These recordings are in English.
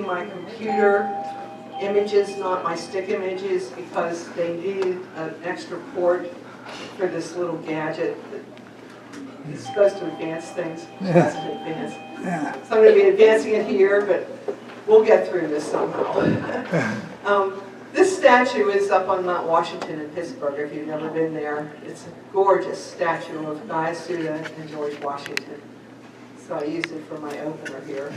my computer images, not my stick images, because they needed an extra port for this little gadget that is supposed to advance things. It's supposed to advance. So I'm going to be advancing it here, but we'll get through this somehow. This statue is up on Mount Washington in Pittsburgh, if you've never been there. It's a gorgeous statue of Guy Suda and George Washington. So I used it for my opener here.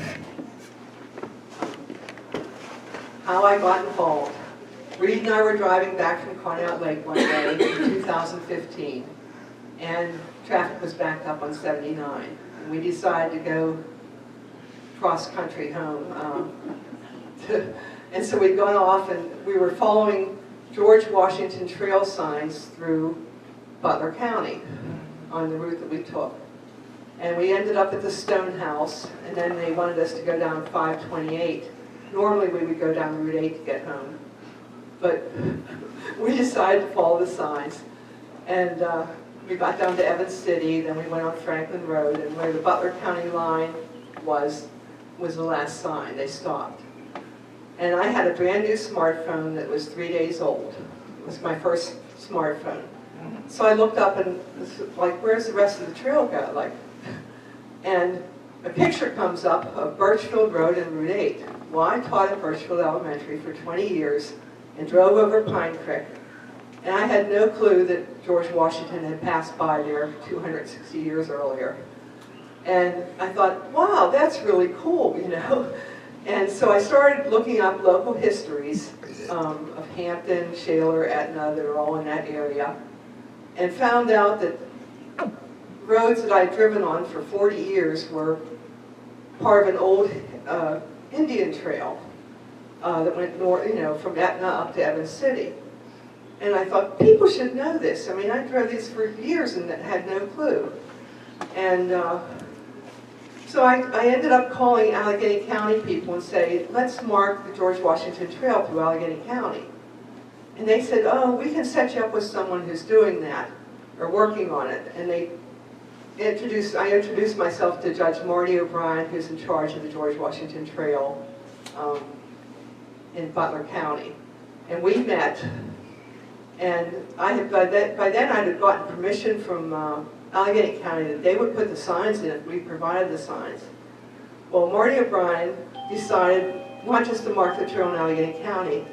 How I got involved. Reed and I were driving back from Conneaut Lake one day in 2015, and traffic was backed up on 79. And we decided to go cross-country home. And so we'd gone off, and we were following George Washington Trail signs through Butler County on the route that we took. And we ended up at the Stone House, and then they wanted us to go down 528. Normally we would go down Route 8 to get home. But we decided to follow the signs. And we got down to Evans City, then we went on Franklin Road, and where the Butler County line was the last sign. They stopped. And I had a brand new smartphone that was 3 days old. It was my first smartphone. So I looked up and was like, where's the rest of the trail go? Like, and a picture comes up of Birchfield Road and Route 8. Well, I taught at Birchfield Elementary for 20 years and drove over Pine Creek. And I had no clue that George Washington had passed by there 260 years earlier. And I thought, wow, that's really cool, you know. And so I started looking up local histories of Hampton, Shaler, Etna, that are all in that area, and found out that roads that I'd driven on for 40 years were part of an old Indian trail that went north, you know, from Etna up to Evans City. And I thought, people should know this. I mean, I drove these for years and had no clue. And so I ended up calling Allegheny County people and say, let's mark the George Washington Trail through Allegheny County. And they said, oh, we can set you up with someone who's doing that or working on it. And I introduced myself to Judge Marty O'Brien, who's in charge of the George Washington Trail in Butler County. And we met. And by then I had gotten permission from Allegheny County that they would put the signs in if we provided the signs. Well, Marty O'Brien decided not just to mark the trail in Allegheny County,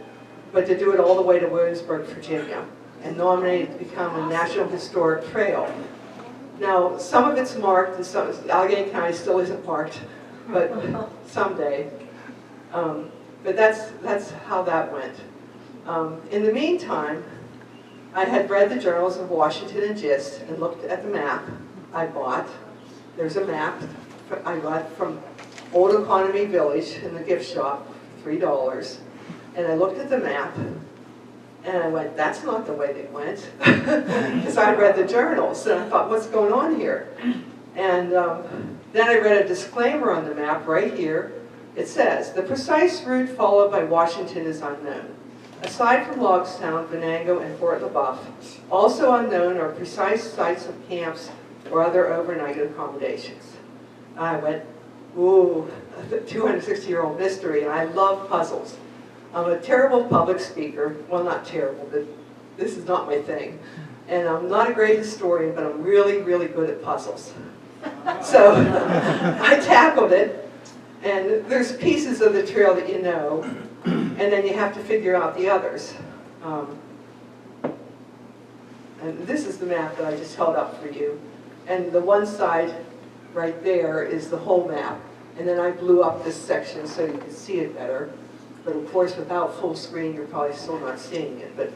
but to do it all the way to Williamsburg, Virginia, and nominate it to become a National Historic Trail. Now, some of it's marked, and some Allegheny County still isn't marked, but someday. But that's how that went. In the meantime, I had read the journals of Washington and Gist and looked at the map I bought. There's a map I got from Old Economy Village in the gift shop, $3. And I looked at the map and I went, that's not the way they went. Because I read the journals and I thought, what's going on here? And then I read a disclaimer on the map right here. It says, the precise route followed by Washington is unknown. Aside from Logstown, Venango, and Fort LaBeouf, also unknown are precise sites of camps or other overnight accommodations. I went, ooh, a 260-year-old mystery, and I love puzzles. I'm a terrible public speaker. Well, not terrible, but this is not my thing. And I'm not a great historian, but I'm really, really good at puzzles. So I tackled it, and there's pieces of the trail that you know, and then you have to figure out the others. And this is the map that I just held up for you. And the one side right there is the whole map. And then I blew up this section so you could see it better. But of course, without full screen, you're probably still not seeing it. But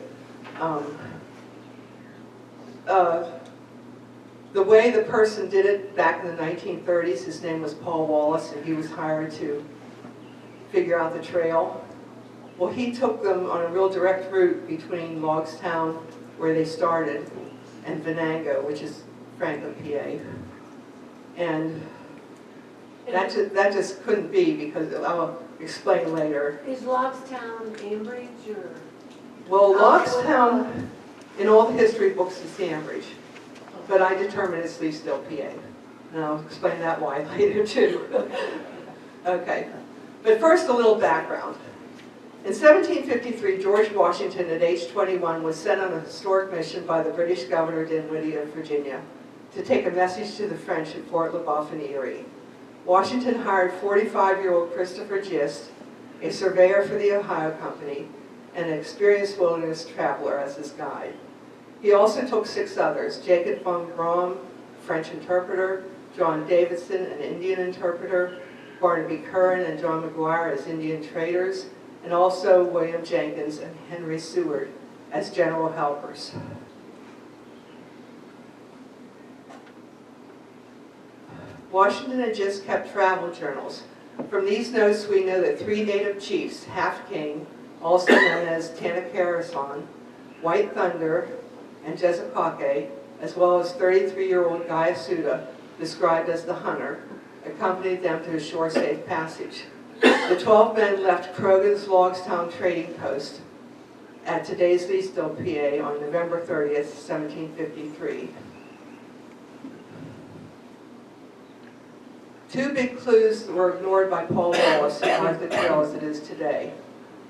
the way the person did it back in the 1930s, his name was Paul Wallace, and he was hired to figure out the trail. Well, he took them on a real direct route between Logstown, where they started, and Venango, which is Franklin, PA. And that just couldn't be, because I'll explain later. Is Logstown Ambridge or? Well, Logstown, in all the history books, is Ambridge, but I determined it's Leesdale, PA. And I'll explain that why later too. Okay. But first, a little background. In 1753, George Washington, at age 21, was sent on a historic mission by the British Governor Dinwiddie of Virginia to take a message to the French at Fort Le Boeuf in Erie. Washington hired 45-year-old Christopher Gist, a surveyor for the Ohio Company, and an experienced wilderness traveler as his guide. He also took 6 others, Jacob von Gramm, French interpreter, John Davidson, an Indian interpreter, Barnaby Curran and John McGuire as Indian traders, and also William Jenkins and Henry Seward as general helpers. Washington had just kept travel journals. From these notes, we know that 3 native chiefs, Half King, also known as Tanacarason, White Thunder, and Jezakake, as well as 33-year-old Gayasuda, described as the Hunter, accompanied them to a shore-safe passage. The 12 men left Croghan's Logstown trading post at today's Leesville, PA, on November 30th, 1753. 2 big clues were ignored by Paul Wallace who marked the trail as it is today.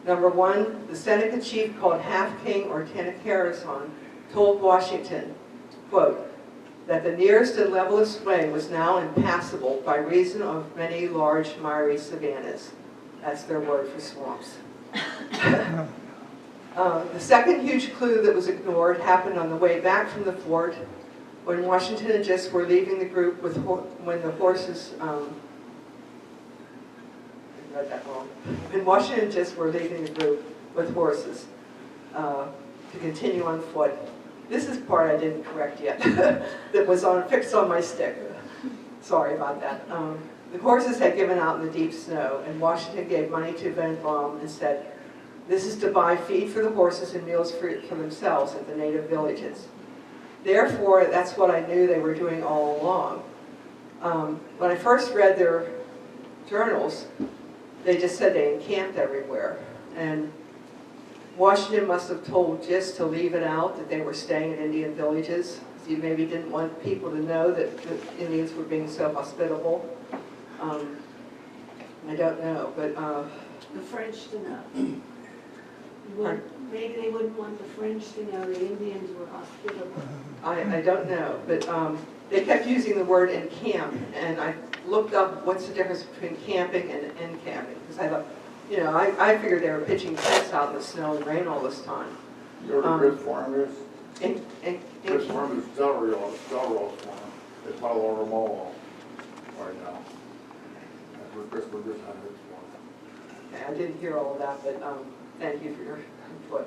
Number 1, the Seneca chief called Half King or Tanacarason told Washington, quote, that the nearest and levelest way was now impassable by reason of many large miry savannas. That's their word for swamps. The second huge clue that was ignored happened on the way back from the fort when Washington and Gist were leaving the group with when the horses, I read that wrong. When Washington and Gist were leaving the group with horses to continue on foot. This is part I didn't correct yet, that was fixed on my stick. Sorry about that. The horses had given out in the deep snow, and Washington gave money to Van Baum and said, this is to buy feed for the horses and meals for themselves at the native villages. Therefore, that's what I knew they were doing all along. When I first read their journals, they just said they encamped everywhere. And Washington must have told Gist to leave it out, that they were staying in Indian villages. He maybe didn't want people to know that the Indians were being so hospitable. I don't know, but... The French to know. Maybe they wouldn't want the French to know the Indians were hospitable. I don't know, but they kept using the word encamp, and I looked up what's the difference between camping and encamping, because I thought, you know, I figured they were pitching tents out in the snow and rain all this time. You know what a grist farm is? Grist farm is Delrose farm. They pile all them all right now. That's where Christopher Gist had his farm. Okay, I didn't hear all of that, but thank you for your input.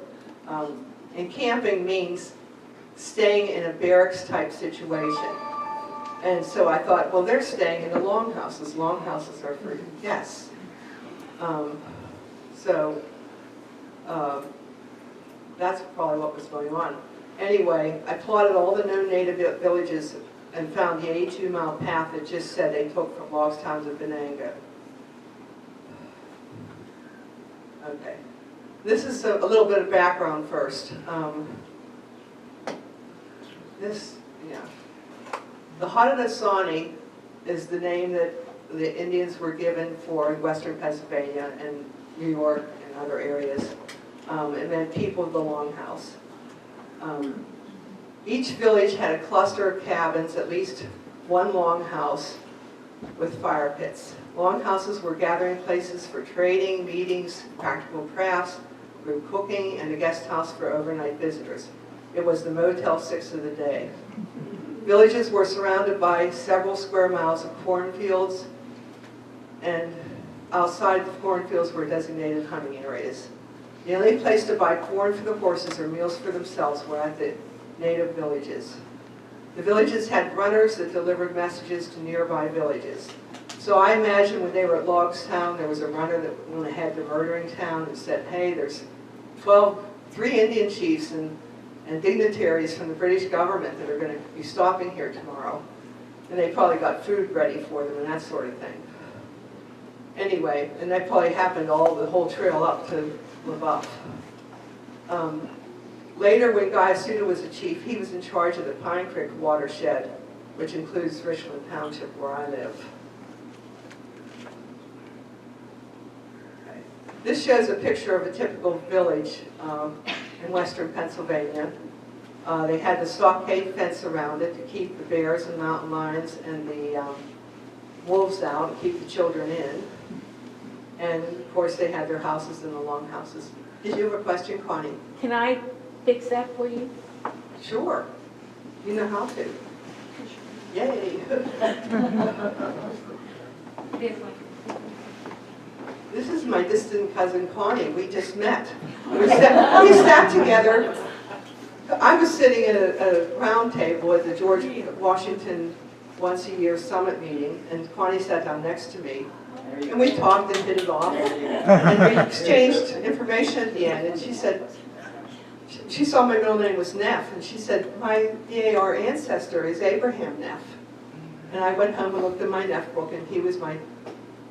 Encamping means staying in a barracks type situation. And so I thought, well, they're staying in the longhouses. Longhouses are for guests. That's probably what was going on. Anyway, I plotted all the known native villages and found the 82-mile path that just said they took from Logstown to Benanga. Okay. This is a little bit of background first. The Haudenosaunee is the name that the Indians were given for western Pennsylvania and New York and other areas. It meant people of the longhouse. Each village had a cluster of cabins, at least one longhouse with fire pits. Longhouses were gathering places for trading, meetings, practical crafts, group cooking, and a guest house for overnight visitors. It was the Motel 6 of the day. Villages were surrounded by several square miles of cornfields, and outside the cornfields were designated hunting areas. The only place to buy corn for the horses or meals for themselves were at the native villages. The villages had runners that delivered messages to nearby villages. So I imagine when they were at Logstown, there was a runner that went ahead to murdering town and said, hey, there's 3 Indian chiefs and dignitaries from the British government that are going to be stopping here tomorrow. And they probably got food ready for them and that sort of thing. Anyway, and that probably happened the whole trail up to Le Boeuf. Later, when Gayasuda was a chief, he was in charge of the Pine Creek watershed, which includes Richland Township, where I live. This shows a picture of a typical village in western Pennsylvania. They had the stockade fence around it to keep the bears and mountain lions and the wolves out and keep the children in. And of course, they had their houses in the long houses. Did you have a question, Connie? Can I fix that for you? Sure. You know how to. Yay. This is my distant cousin Connie. We just met. We sat together. I was sitting at a round table at the George Washington once-a-year summit meeting, and Connie sat down next to me. And we talked and hit it off. And we exchanged information at the end. And she said, she saw my middle name was Neff, and she said, my DAR ancestor is Abraham Neff. And I went home and looked in my Neff book, and he was my,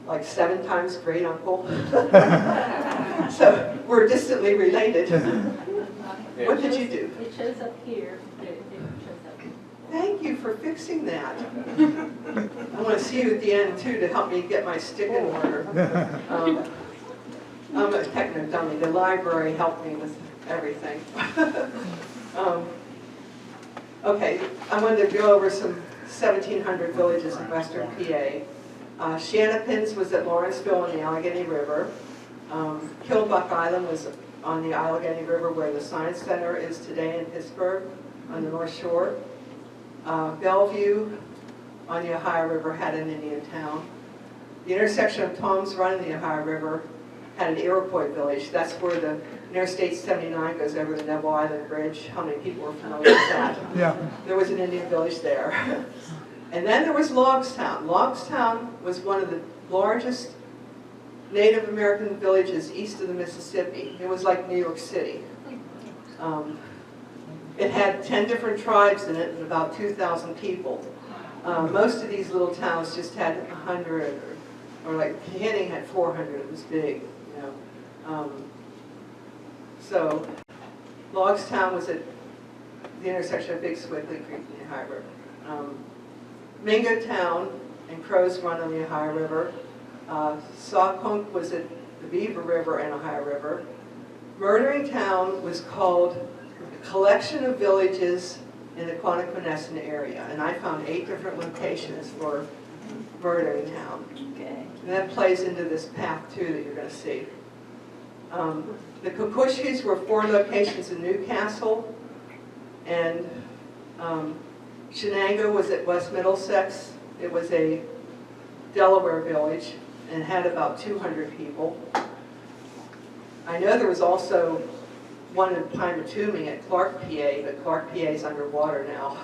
like, 7 times great uncle. So we're distantly related. What did you do? It shows up here. It shows up here. Thank you for fixing that. I want to see you at the end, too, to help me get my stick in order. I'm a techno dummy. The library helped me with everything. Okay, I wanted to go over some 1,700 villages in western PA. Shanapins was at Lawrenceville on the Allegheny River. Killbuck Island was on the Allegheny River where the Science Center is today in Pittsburgh on the North Shore. Bellevue on the Ohio River had an Indian town. The intersection of Tom's Run and the Ohio River had an Iroquois village. That's where the Interstate 79 goes over the Neville Island Bridge. How many people are familiar with that? Yeah. There was an Indian village there. And then there was Logstown. Logstown was one of the largest Native American villages east of the Mississippi. It was like New York City. It had 10 different tribes in it and about 2,000 people. Most of these little towns just had 100, or like Canning had 400. It was big, you know. So Logstown was at the intersection of Big Swiftly Creek and the Ohio River. Mingo Town and Crow's Run on the Ohio River. Sawkunk was at the Beaver River and Ohio River. Murdering Town was called a collection of villages in the Quoniquisette area, and I found 8 different locations for Murdering Town. Okay. And that plays into this path too that you're going to see. The Kokushis were 4 locations in Newcastle, and Shenango was at West Middlesex. It was a Delaware village and had about 200 people. I know there was also one in Pymatuming at Clark, PA, but Clark, PA is underwater now.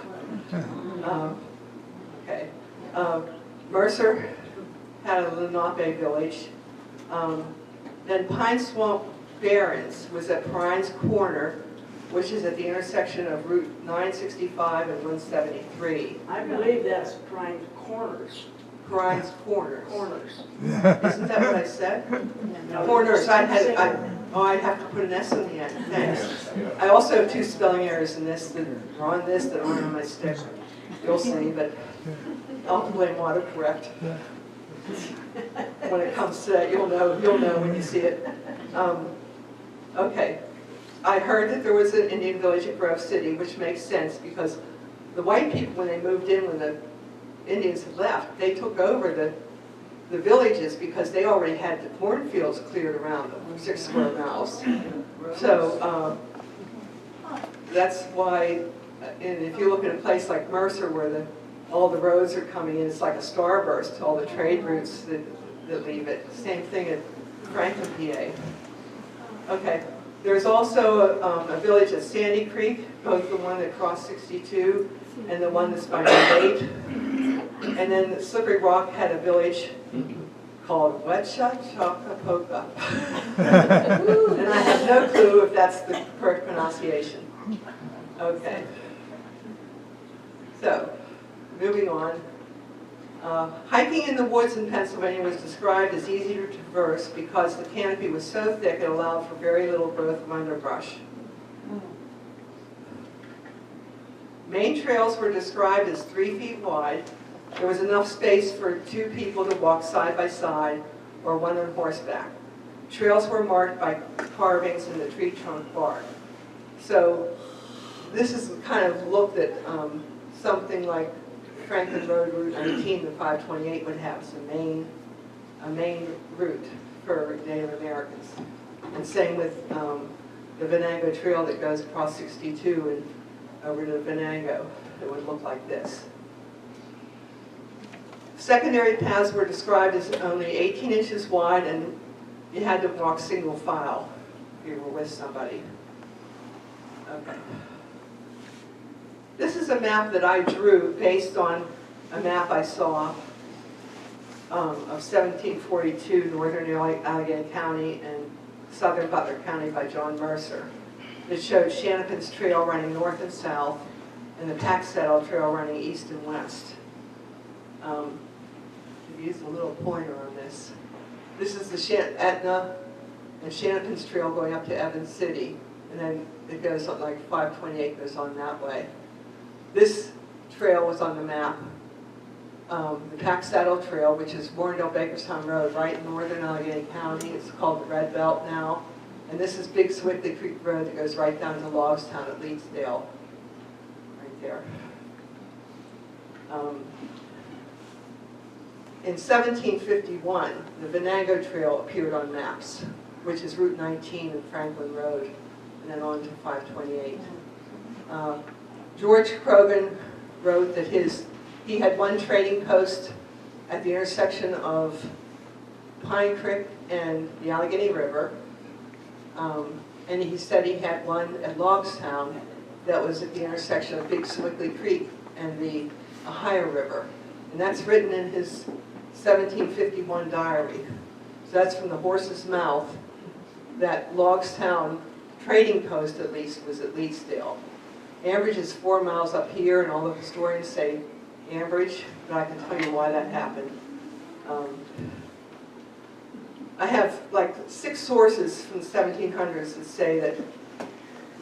Okay. Mercer had a Lenape village. Then Pine Swamp Barrens was at Prine's Corner, which is at the intersection of Route 965 and 173. I believe that's Prime Corners. Prine's Corners. Corners. Isn't that what I said? Corners. I'd have to put an S on the end. Thanks. I also have 2 spelling errors in this that are on this that aren't on my stick. You'll see, but I'll blame autocorrect. When it comes to that, you'll know when you see it. Okay. I heard that there was an Indian village at Grove City, which makes sense because the white people, when they moved in, when the Indians had left, they took over the villages because they already had the cornfields cleared around them, 6 square miles. So that's why, and if you look at a place like Mercer where all the roads are coming in, it's like a starburst to all the trade routes that leave it. Same thing at Franklin, PA. Okay. There's also a village at Sandy Creek, both the one that crossed 62 and the one that's by Gate. And then Slippery Rock had a village called Wetchachapoka. And I have no clue if that's the correct pronunciation. Okay. So, moving on. Hiking in the woods in Pennsylvania was described as easy to traverse because the canopy was so thick it allowed for very little growth of underbrush. Main trails were described as 3 feet wide. There was enough space for 2 people to walk side by side or one on horseback. trails were marked by carvings in the tree trunk bark. So this is kind of looked at something like Franklin Road Route 19 to 528 would have as a main route for Native Americans. And same with the Venango Trail that goes across 62 and over to Venango. It would look like this. Secondary paths were described as only 18 inches wide, and you had to walk single file if you were with somebody. Okay. This is a map that I drew based on a map I saw of 1742 northern Allegheny County and southern Butler County by John Mercer. It showed Shanapin's Trail running north and south, and the Pack Saddle Trail running east and west. I've used a little pointer on this. This is the Etna and Shanapin's Trail going up to Evans City, and then it goes something like 528 goes on that way. This trail was on the map. The Pack Saddle Trail, which is Warrendale-Bakerstown Road, right in northern Allegheny County. It's called the Red Belt now. And this is Big Swickley Creek Road that goes right down to Logstown at Leedsdale, right there. In 1751, the Venango Trail appeared on maps, which is Route 19 and Franklin Road, and then on to 528. George Croghan wrote that he had one trading post at the intersection of Pine Creek and the Allegheny River, and he said he had one at Logstown that was at the intersection of Big Swickley Creek and the Ohio River. And that's written in his 1751 diary. So that's from the horse's mouth that Logstown trading post, at least, was at Leedsdale. Ambridge is 4 miles up here, and all the historians say Ambridge, but I can tell you why that happened. I have like 6 sources from the 1700s that say that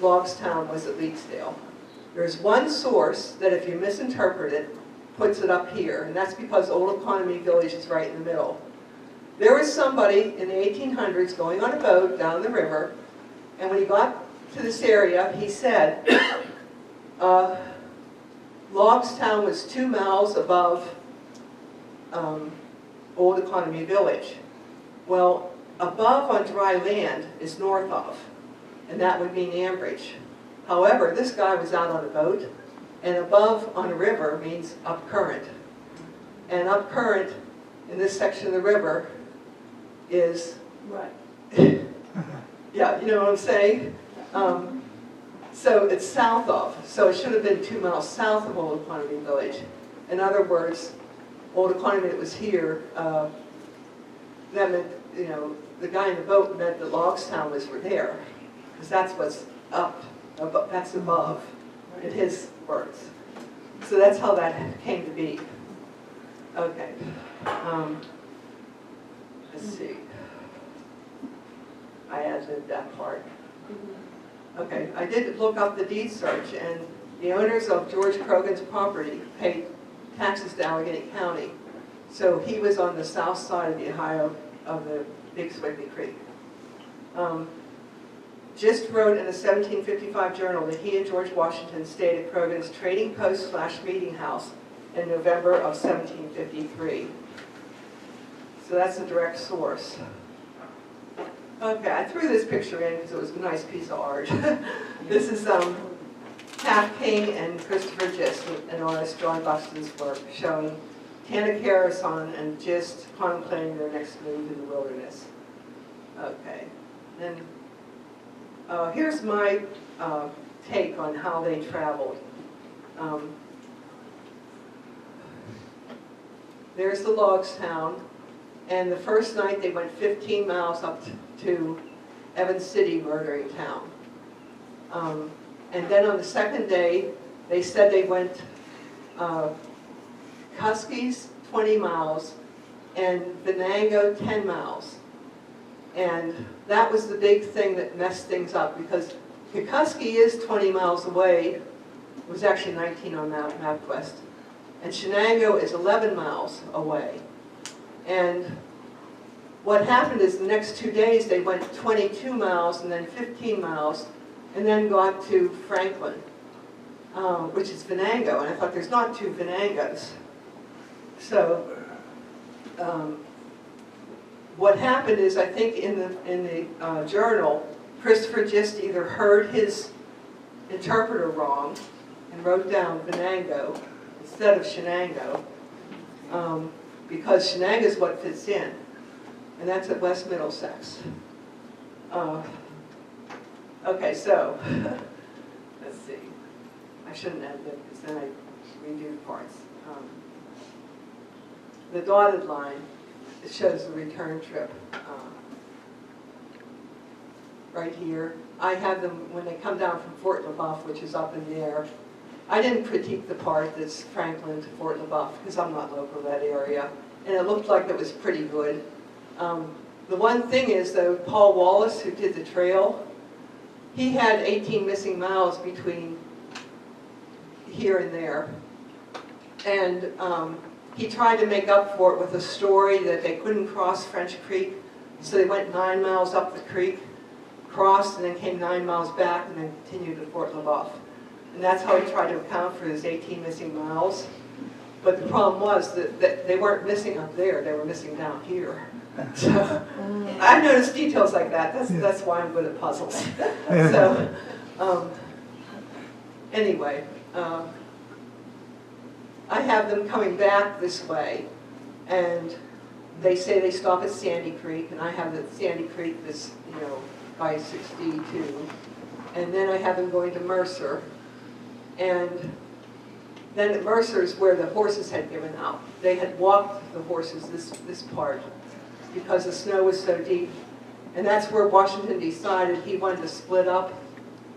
Logstown was at Leedsdale. There's one source that, if you misinterpret it, puts it up here, and that's because Old Economy Village is right in the middle. There was somebody in the 1800s going on a boat down the river, and when he got to this area, he said, Logstown was 2 miles above Old Economy Village. Well, above on dry land is north of, and that would mean Ambridge. However, this guy was out on a boat, and above on a river means up current. And up current in this section of the river is, Right. yeah, you know what I'm saying? So it's south of, so it should have been 2 miles south of Old Economy Village. In other words, Old Economy that was here, that meant, you know, the guy in the boat meant that Logstown was there, because that's what's up, that's above, in his words. So that's how that came to be. Okay. Let's see. I ad-libbed that part. Okay, I did look up the deed search, and the owners of George Croghan's property paid taxes to Allegheny County. So he was on the south side of the Ohio, of the Big Swickley Creek. Gist wrote in a 1755 journal that he and George Washington stayed at Croghan's trading post / meeting house in November of 1753. So that's a direct source. Okay, I threw this picture in because it was a nice piece of art. This is Pat King and Christopher Gist, an artist, John Buxton's work, showing Tanacarason and Gist contemplating their next move in the wilderness. Okay, then here's my take on how they traveled. There's the Logstown, and the first night they went 15 miles up to Evans City, Murdering Town. And then on the second day, they said they went Kuskies 20 miles and Venango 10 miles. And that was the big thing that messed things up, because Kuski is 20 miles away. It was actually 19 on MapQuest. And Shenango is 11 miles away. And what happened is the next 2 days, they went 22 miles and then 15 miles, and then got to Franklin, which is Venango, and I thought there's not two Venangos. So what happened is, I think in the journal, Christopher just either heard his interpreter wrong and wrote down Venango instead of Shenango, because Shenango is what fits in, and that's at West Middlesex. Okay, so let's see. I shouldn't add that because then I redo parts. The dotted line, it shows the return trip right here. I have them when they come down from Fort LaBeouf, which is up in the air. I didn't critique the part that's Franklin to Fort LaBeouf because I'm not local to that area, and it looked like it was pretty good. The one thing is, though, Paul Wallace, who did the trail, he had 18 missing miles between here and there, and he tried to make up for it with a story that they couldn't cross French Creek, so they went 9 miles up the creek, crossed, and then came 9 miles back, and then continued to Fort LaBeouf. And that's how he tried to account for his 18 missing miles. But the problem was that they weren't missing up there, they were missing down here. So I noticed details like that. That's why I'm good at puzzles. So anyway, I have them coming back this way, and they say they stop at Sandy Creek, and I have the Sandy Creek that's, you know, by 62, and then I have them going to Mercer, and then at Mercer is where the horses had given out. They had walked the horses this part because the snow was so deep, and that's where Washington decided he wanted to split up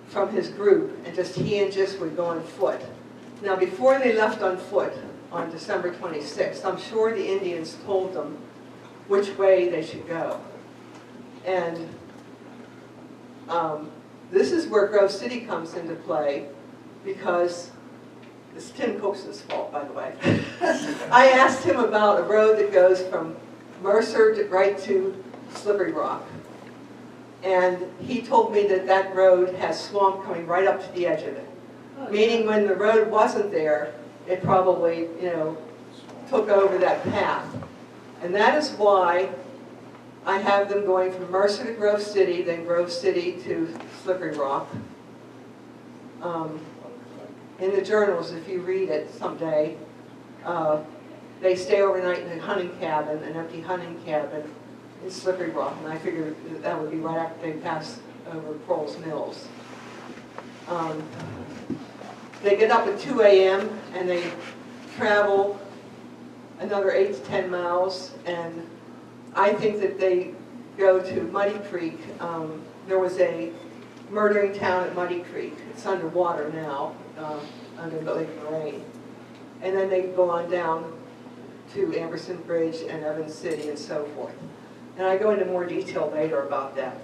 from his group, and just he and Gist would go on foot. Now, before they left on foot on December 26th, I'm sure the Indians told them which way they should go. And this is where Grove City comes into play, because it's Tim Cook's fault, by the way. I asked him about a road that goes from Mercer right to Slippery Rock. And he told me that that road has swamp coming right up to the edge of it. Meaning when the road wasn't there, it probably, you know, took over that path. And that is why I have them going from Mercer to Grove City, then Grove City to Slippery Rock. In the journals, if you read it someday, they stay overnight in a hunting cabin, an empty hunting cabin in Slippery Rock. And I figured that would be right after they pass over Proles Mills. They get up at 2 a.m. and they travel another 8 to 10 miles, and I think that they go to Muddy Creek. There was a murdering town at Muddy Creek. It's underwater now, under the Lake Moraine. And then they go on down to Amberson Bridge and Evans City and so forth. And I go into more detail later about that.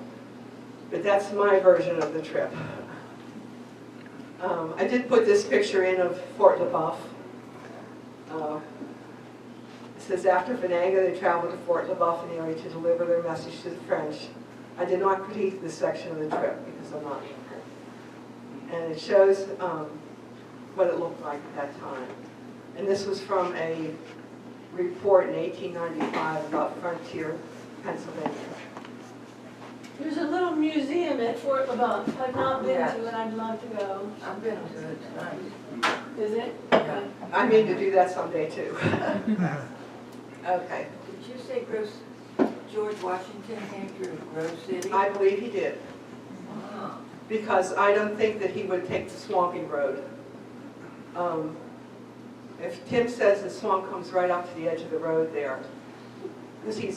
But that's my version of the trip. I did put this picture in of Fort LaBeouf. It says, after Venango, they traveled to Fort LaBeouf in the area to deliver their message to the French. I did not critique this section of the trip because I'm not local. And it shows what it looked like at that time. And this was from a report in 1895 about frontier Pennsylvania. There's a little museum at Fort LaBeouf. I've not been to it, I'd love to go. I've been to it tonight. Is it? Yeah. I mean to do that someday too. Okay, Did you say George Washington came through Grove City? I believe he did, Wow. because I don't think that he would take the swampy road. If Tim says the swamp comes right up to the edge of the road there, because your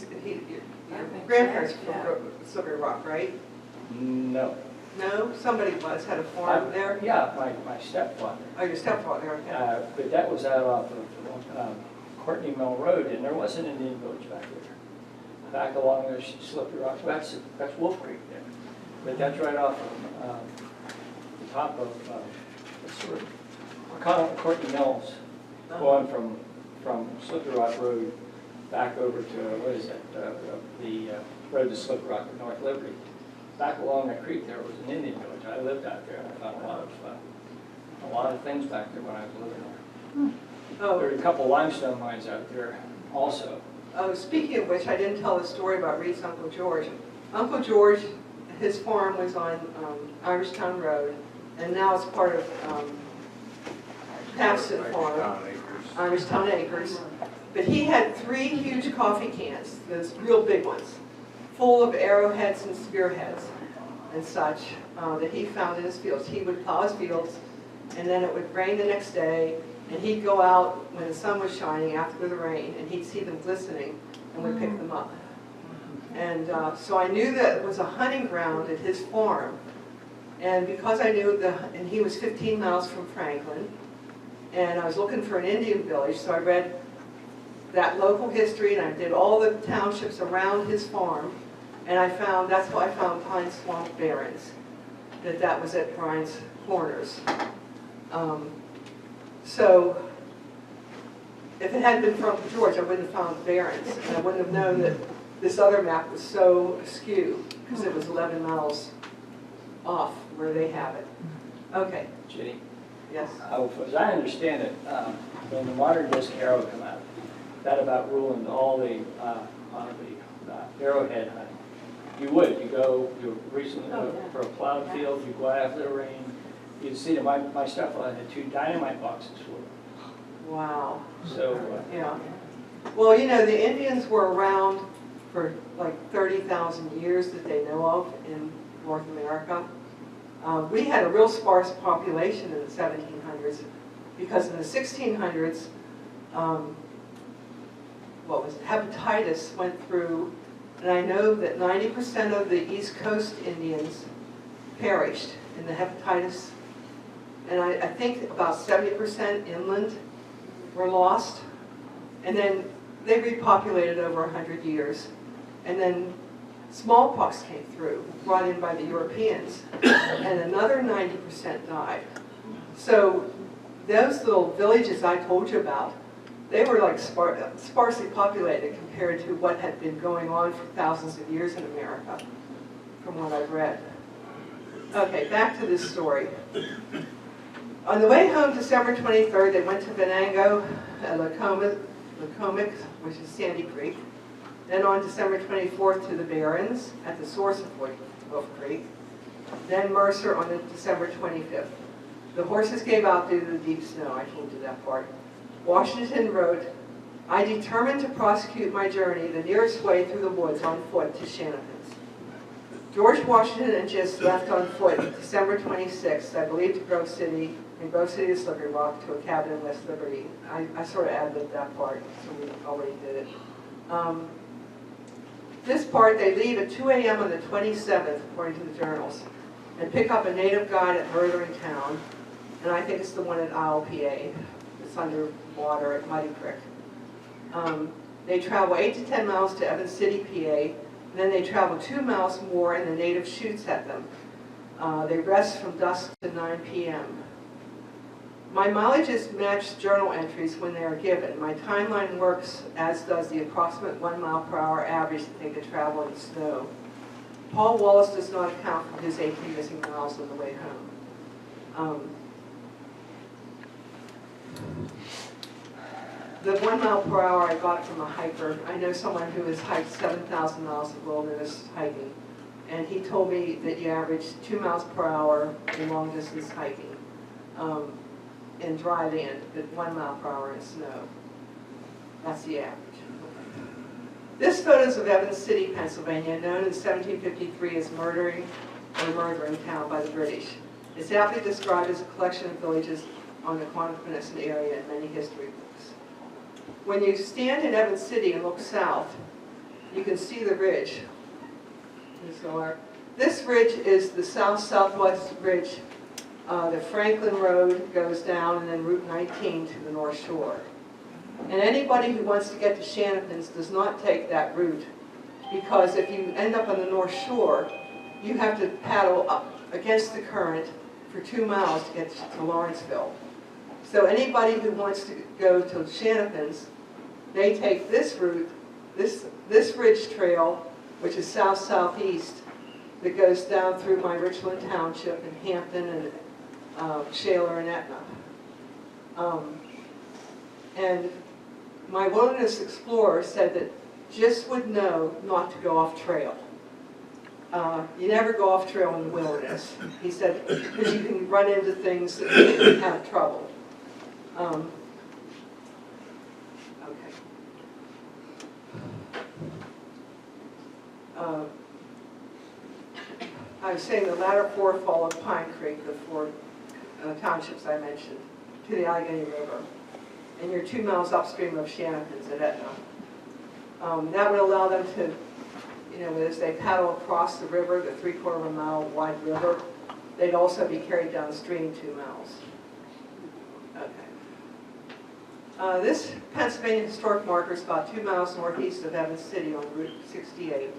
That makes grandparents sense, from yeah. Slippery Rock, right? No. No, somebody had a farm there. Yeah, my stepfather. Oh, your stepfather, okay. But that was out off of Courtney Mill Road, and there was an Indian village back there. Back along the Slippery Rock, that's Wolf Creek there. But that's right off of the top of, sort of, we're calling it Courtney Mills, going from Slippery Rock Road back over to, what is that, the road to Slip Rock at North Liberty. Back along that creek there was an Indian village. I lived out there, and I found a lot of things back there when I was living there. There were Oh, a couple limestone mines out there also. oh, speaking of which, I didn't tell the story about Reed's Uncle George. Uncle George, his farm was on Irishtown Road, and now it's part of Paxton Farm, Town acres. Irishtown Acres. But he had 3 huge coffee cans, those real big ones, full of arrowheads and spearheads and such that he found in his fields. He would plow his fields, and then it would rain the next day, and he'd go out when the sun was shining after the rain, and he'd see them glistening, and would pick them up. And so I knew that it was a hunting ground at his farm, and because I knew and he was 15 miles from Franklin, and I was looking for an Indian village, so I read that local history, and I did all the townships around his farm, and that's how I found Pine Swamp Barrens, that was at Brian's Corners. So if it hadn't been from George, I wouldn't have found Barrens, and I wouldn't have known that this other map was so askew, because it was 11 miles off where they have it. Okay, Ginny, yes. as I understand it, when the modern disc arrow come out, that about ruined all the arrowhead hunting. You go recently for a plowed field, you go out after the rain, you'd see that my stuff, I had 2 dynamite boxes full. Wow. So, Yeah. Well, you know, the Indians were around for like 30,000 years that they know of in North America. We had a real sparse population in the 1700s because in the 1600s, hepatitis went through, and I know that 90% of the East Coast Indians perished in the hepatitis, and I think about 70% inland were lost, and then they repopulated over 100 years, and then smallpox came through, brought in by the Europeans, and another 90% died. So those little villages I told you about, they were like sparsely populated compared to what had been going on for thousands of years in America, from what I've read. Okay, back to this story. On the way home, December 23rd, they went to Venango, Lacomic, which is Sandy Creek. Then on December 24th to the Barrens at the source of Wolf Creek. Then Mercer on December 25th. The horses gave out due to the deep snow. I told you that part. Washington wrote, I determined to prosecute my journey the nearest way through the woods on foot to Shanapin's. George Washington and Gist left on foot December 26th, I believe, to Grove City, and Grove City to Slippery Rock, to a cabin in West Liberty. I sort of ad-libbed that part, so we already did it. This part, they leave at 2 a.m. on the 27th, according to the journals, and pick up a native guide at Murdering Town, and I think it's the one at Isle, PA. It's underwater at Muddy Creek. They travel 8 to 10 miles to Evans City, PA, and then they travel 2 miles more, and the native shoots at them. They rest from dusk to 9 p.m. My mileages match journal entries when they are given. My timeline works as does the approximate 1 mile per hour average that they could travel in snow. Paul Wallace does not account for his 18 missing miles on the way home. The 1 mile per hour I got from a hiker. I know someone who has hiked 7,000 miles of wilderness hiking, and he told me that you average 2 miles per hour in long distance hiking. In dry land, but 1 mile per hour in snow. That's the average. This photos of Evans City, Pennsylvania, known in 1753 as Murdering Town by the British. It's aptly described as a collection of villages on the Quantico Peninsula area in many history books. When you stand in Evans City and look south, you can see the ridge. This ridge is the south-southwest ridge. The Franklin Road goes down, and then Route 19 to the North Shore. And anybody who wants to get to Shanapin's does not take that route, because if you end up on the North Shore, you have to paddle up against the current for 2 miles to get to Lawrenceville. So anybody who wants to go to Shanapin's, they take this route This ridge trail, which is south-southeast, that goes down through my Richland Township and Hampton and Shaler and Etna. And my wilderness explorer said that Gist would know not to go off trail. You never go off trail in the wilderness. He said, because you can run into things that you have trouble. Okay. I was saying the latter four followed Pine Creek, the four townships I mentioned, to the Allegheny River. And you're 2 miles upstream of Shanapins at Etna. That would allow them to, as they paddle across the river, the 3/4 of a mile wide river, they'd also be carried downstream 2 miles. Okay. This Pennsylvania historic marker is about 2 miles northeast of Evans City on Route 68.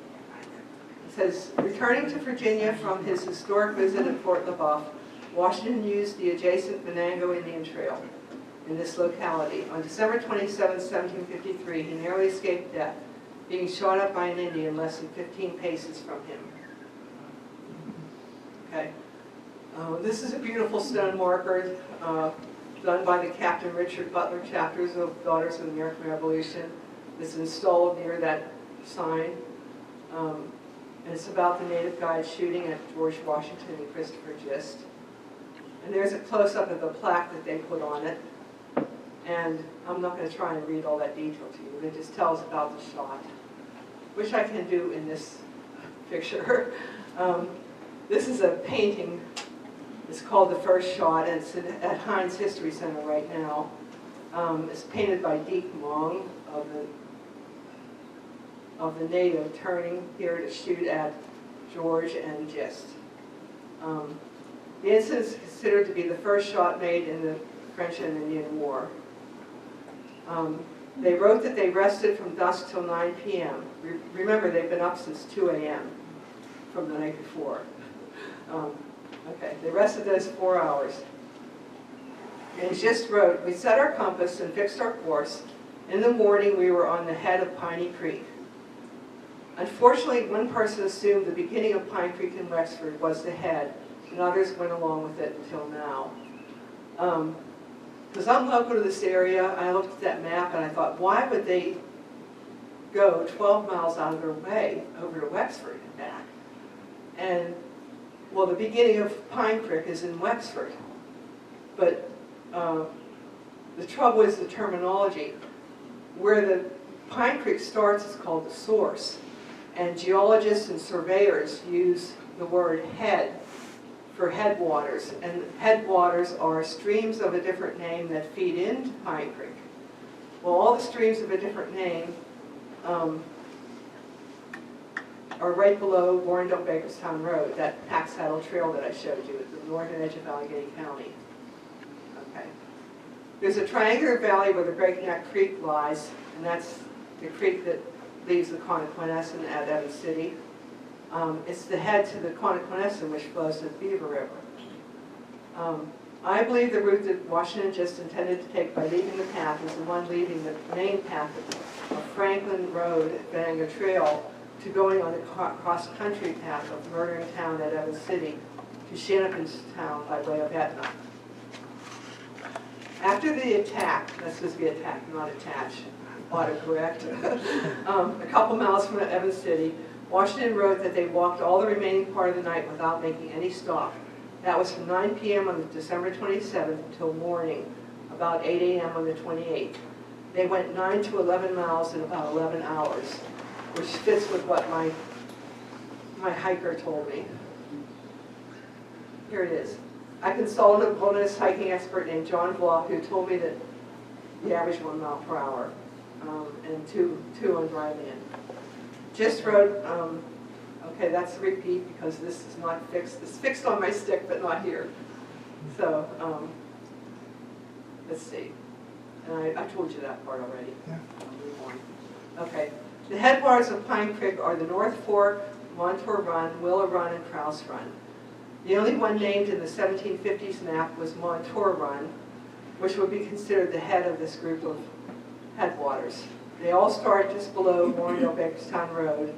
It says, returning to Virginia from his historic visit at Fort LaBeouf, Washington used the adjacent Venango Indian Trail in this locality. On December 27, 1753, he narrowly escaped death, being shot up by an Indian less than 15 paces from him. Okay. This is a beautiful stone marker done by the Captain Richard Butler chapters of Daughters of the American Revolution. It's installed near that sign. And it's about the native guide shooting at George Washington and Christopher Gist. And there's a close-up of the plaque that they put on it. And I'm not going to try and read all that detail to you. It just tells about the shot, which I can do in this picture. This is a painting. It's called The First Shot, and it's at Heinz History Center right now. It's painted by Deke Mong of the native turning here to shoot at George and Gist. The incident is considered to be the first shot made in the French and Indian War. They wrote that they rested from dusk till 9 p.m. Remember, they've been up since 2 a.m. from the night before. Okay, they rested those 4 hours. And Gist wrote, we set our compass and fixed our course. In the morning, we were on the head of Piney Creek. Unfortunately, one person assumed the beginning of Pine Creek in Wexford was the head, and others went along with it until now. Because I'm local to this area, I looked at that map and I thought, why would they go 12 miles out of their way over to Wexford and back? And, well, the beginning of Pine Creek is in Wexford. But the trouble is the terminology. Where the Pine Creek starts is called the source. And geologists and surveyors use the word head for headwaters. And headwaters are streams of a different name that feed into Pine Creek. Well, all the streams of a different name are right below Warrendale-Bakerstown Road, that pack saddle trail that I showed you at the northern edge of Allegheny County. Okay. There's a triangular valley where the Breakneck Creek lies, and that's the creek that leaves the Connoquenessing at Evans City. It's the head to the Connoquenessing, which flows to the Beaver River. I believe the route that Washington just intended to take by leaving the path is the one leaving the main path of Franklin Road at Venango Trail to going on the cross-country path of Murdering Town at Evans City to Shanapin's Town by way of Etna. After the attack, that's supposed to be attack, not attach, autocorrect, a couple miles from Evans City, Washington wrote that they walked all the remaining part of the night without making any stop. That was from 9 p.m. on December 27th until morning, about 8 a.m. on the 28th. They went 9 to 11 miles in about 11 hours, which fits with what my hiker told me. Here it is. I consulted a wilderness hiking expert named John Block, who told me that the average 1 mile per hour and two on driving in. Just wrote, okay, that's a repeat because this is not fixed. It's fixed on my stick, but not here. So, let's see. And I told you that part already. Yeah. I'll move on. Okay. The headwaters of Pine Creek are the North Fork, Montour Run, Willow Run, and Krause Run. The only one named in the 1750s map was Montour Run, which would be considered the head of this group of headwaters. They all start just below Memorial Bakerstown Road,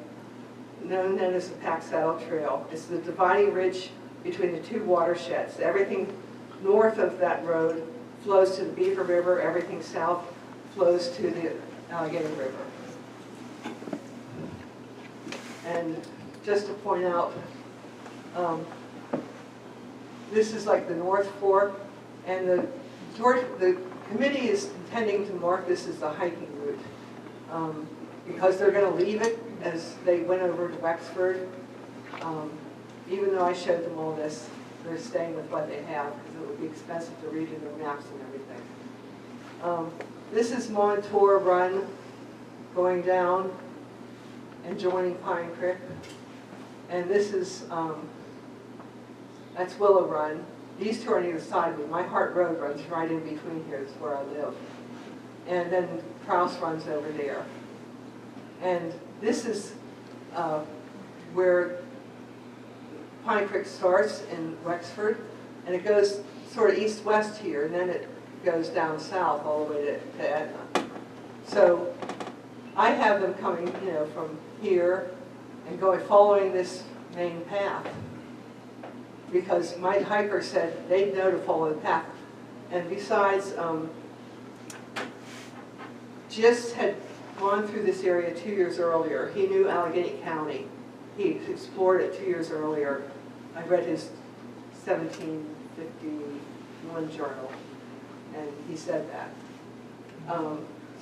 known then as the Pack Saddle Trail. It's the dividing ridge between the two watersheds. Everything north of that road flows to the Beaver River. Everything south flows to the Allegheny River. And just to point out, this is like the North Fork, and the committee is intending to mark this as the hiking route because they're going to leave it as they went over to Wexford. Even though I showed them all this, they're staying with what they have because it would be expensive to read in their maps and everything. This is Montour Run going down and joining Pine Creek. And this is, that's Willow Run. These two are on either side of me. My Hart Road runs right in between here, is where I live. And then Krause runs over there. And this is where Pine Creek starts in Wexford, and it goes sort of east-west here, and then it goes down south all the way to Etna. So I have them coming, from here and following this main path, because my hiker said they'd know to follow the path. And besides, Gist had gone through this area 2 years earlier. He knew Allegheny County. He explored it 2 years earlier. I read his 1751 journal, and he said that.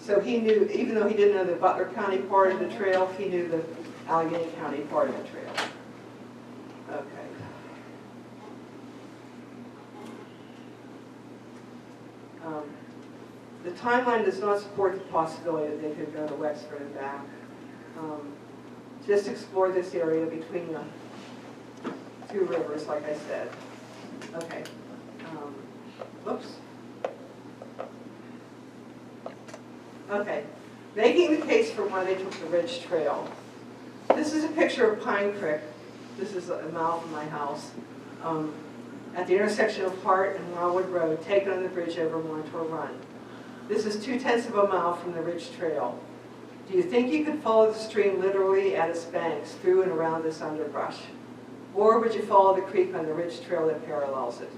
So he knew, even though he didn't know the Butler County part of the trail, he knew the Allegheny County part of the trail. Okay. The timeline does not support the possibility that they could go to Wexford and back. Just explore this area between the two rivers, like I said. Okay. Whoops. Okay. Making the case for why they took the Ridge Trail. This is a picture of Pine Creek. This is a mile from my house. At the intersection of Hart and Wildwood Road, taken on the bridge over Montour Run. This is 2/10 of a mile from the Ridge Trail. Do you think you could follow the stream literally at its banks, through and around this underbrush? Or would you follow the creek on the Ridge Trail that parallels it?